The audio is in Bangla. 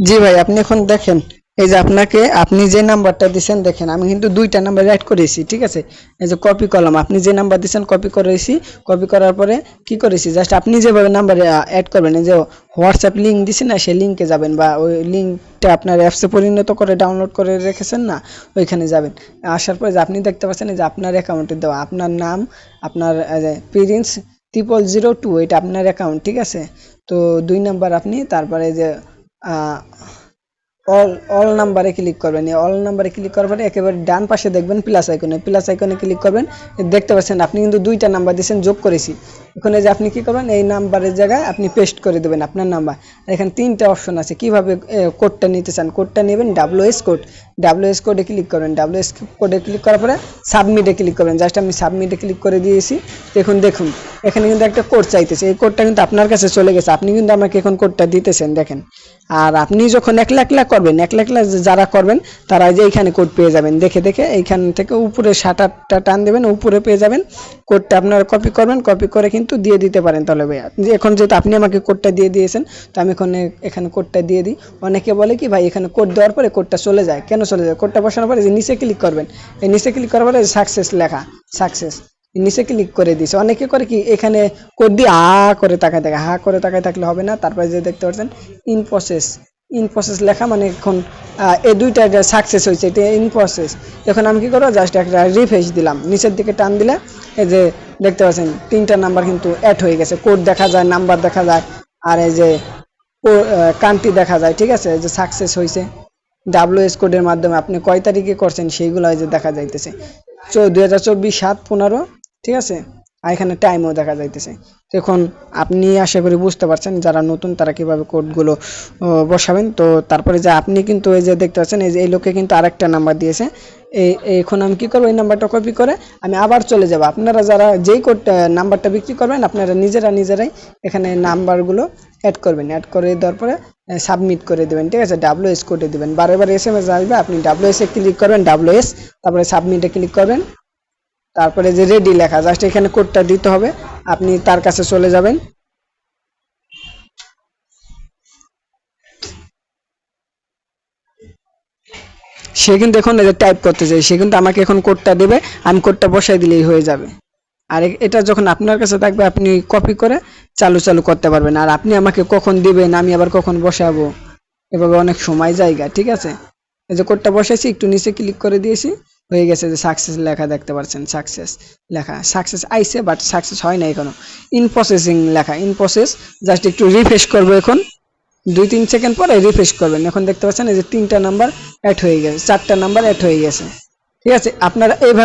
জি ভাই, আপনি এখন দেখেন, এই যে আপনাকে আপনি যে নাম্বারটা দিছেন, দেখেন আমি কিন্তু দুইটা নাম্বার অ্যাড করেছি, ঠিক আছে। এই যে কপি করলাম, আপনি যে নাম্বার দিছেন কপি করেছি। কপি করার পরে কি করেছি, জাস্ট আপনি যেভাবে নাম্বারে অ্যাড করবেন, এই যে হোয়াটসঅ্যাপ লিঙ্ক দিছি না, সেই লিঙ্কে যাবেন, বা ওই লিঙ্কটা আপনার অ্যাপসে পরিণত করে ডাউনলোড করে রেখেছেন না, ওইখানে যাবেন। আসার পরে যে আপনি দেখতে পাচ্ছেন এই যে আপনার অ্যাকাউন্টে দেওয়া আপনার নাম, আপনার প্রিন্স 0002, এটা আপনার অ্যাকাউন্ট, ঠিক আছে। তো 2 নাম্বার আপনি, তারপরে যে অল অল নাম্বারে ক্লিক করবেন। এই অল নাম্বারে ক্লিক করার পরে একেবারে ডান পাশে দেখবেন প্লাস আইকনে ক্লিক করবেন। দেখতে পাচ্ছেন আপনি কিন্তু দুইটা নাম্বার দিয়েছেন, যোগ করেছি। ওখানে যে আপনি কি করবেন, এই নাম্বারের জায়গায় আপনি পেস্ট করে দেবেন আপনার নাম্বার। এখানে তিনটা অপশন আছে, কিভাবে কোডটা নিতে চান। কোডটা নেবেন WS কোড, WS কোডে ক্লিক করবেন। WS কোডে ক্লিক করার পরে সাবমিটে ক্লিক করবেন। জাস্ট আমি সাবমিটে ক্লিক করে দিয়েছি। দেখুন এখানে কিন্তু একটা কোড চাইতেছে, এই কোডটা কিন্তু আপনার কাছে চলে গেছে, আপনি কিন্তু আমাকে এখন কোডটা দিতেছেন, দেখেন। আর আপনি যখন 1 লাখ করবেন, 1 লাখ যারা করবেন তারা যে এইখানে কোড পেয়ে যাবেন, দেখে এইখান থেকে উপরে শাটারটা টান দেবেন, উপরে পেয়ে যাবেন কোডটা। আপনারা কপি করবেন, কপি করে কিন্তু দিয়ে দিতে পারেন। তাহলে ভাই এখন যেহেতু আপনি আমাকে কোডটা দিয়ে দিয়েছেন, তো আমি এখানে কোডটা দিয়ে দিই। অনেকে বলে কি ভাই, এখানে কোড দেওয়ার পরে কোডটা চলে যায়, কেন চলে যায়? কোডটা বসানোর পরে যে নিচে ক্লিক করবেন, এই নিচে ক্লিক করার পরে সাকসেস লেখা, সাকসেস নিচে ক্লিক করে দিয়েছে। অনেকে করে কি, এখানে কোড দিয়ে করে তাকায় থাকে, করে তাকায় থাকলে হবে না। তারপরে যে দেখতে পাচ্ছেন ইন প্রসেস লেখা, মানে এখন এই দুইটা সাকসেস হয়েছে, এটা ইন প্রসেস। এখন আমি কি করবো, জাস্ট একটা রিফ্রেশ দিলাম, নিচের দিকে টান দিলে এই যে দেখতে পাচ্ছেন 3টা নাম্বার কিন্তু অ্যাড হয়ে গেছে, কোড দেখা যায়, নাম্বার দেখা যায়, আর এই যে কান্ট্রি দেখা যায়, ঠিক আছে। এই যে সাকসেস হয়েছে WS কোডের মাধ্যমে, আপনি কয় তারিখে করছেন সেইগুলো এই যে দেখা যাইতেছে, 2024-7-15, ঠিক আছে। আর এখানে টাইমও দেখা যাইতেছে। এখন আপনি আশা করি বুঝতে পারছেন, যারা নতুন তারা কিভাবে কোডগুলো বসাবেন। তো তারপরে যে আপনি কিন্তু এই যে দেখতে পাচ্ছেন, এই যে এই লোকে কিন্তু আরেকটা নাম্বার দিয়েছে। এখন আমি কি করবো, এই নাম্বারটা কপি করে আমি আবার চলে যাব। আপনারা যারা যেই কোড নাম্বারটা বিক্রি করবেন, আপনারা নিজেরাই এখানে নাম্বারগুলো অ্যাড করবেন। অ্যাড করে দেওয়ার পরে সাবমিট করে দেবেন, ঠিক আছে। WS কোডে দেবেন, বারবার SMS আসবে, আপনি WS এ ক্লিক করবেন, WS, তারপরে সাবমিটে ক্লিক করবেন। তারপরে যে রেডি লেখা, জাস্ট এখানে কোডটা দিতে হবে, আপনি তার কাছে চলে যাবেন। সে কিন্তু এখন এই যে টাইপ করতে চাই, সে কিন্তু আমাকে এখন কোডটা দেবে, আমি কোডটা বসাই দিলেই হয়ে যাবে। আর এটা যখন আপনার কাছে থাকবে, আপনি কপি করে চালু করতে পারবেন। আর আপনি আমাকে কখন দিবেন, আমি আবার কখন বসাবো, এভাবে অনেক সময় জায়গা, ঠিক আছে। এই যে কোডটা বসাইছি, একটু নিচে ক্লিক করে দিয়েছি, হয়ে গেছে। যে সাকসেস লেখা দেখতে পাচ্ছেন, সাকসেস লেখা, সাকসেস আইছে, বাট সাকসেস হয় না এখনো। ইন প্রসেসিং লেখা, ইন প্রসেস। জাস্ট একটু রিফ্রেশ করবো, এখন 2-3 সেকেন্ড পরে রিফ্রেশ করবেন। এখন দেখতে পাচ্ছেন এই যে 3টা নাম্বার অ্যাড হয়ে গেছে, 4টা নাম্বার অ্যাড হয়ে গেছে, ঠিক আছে। আপনারা এইভাবে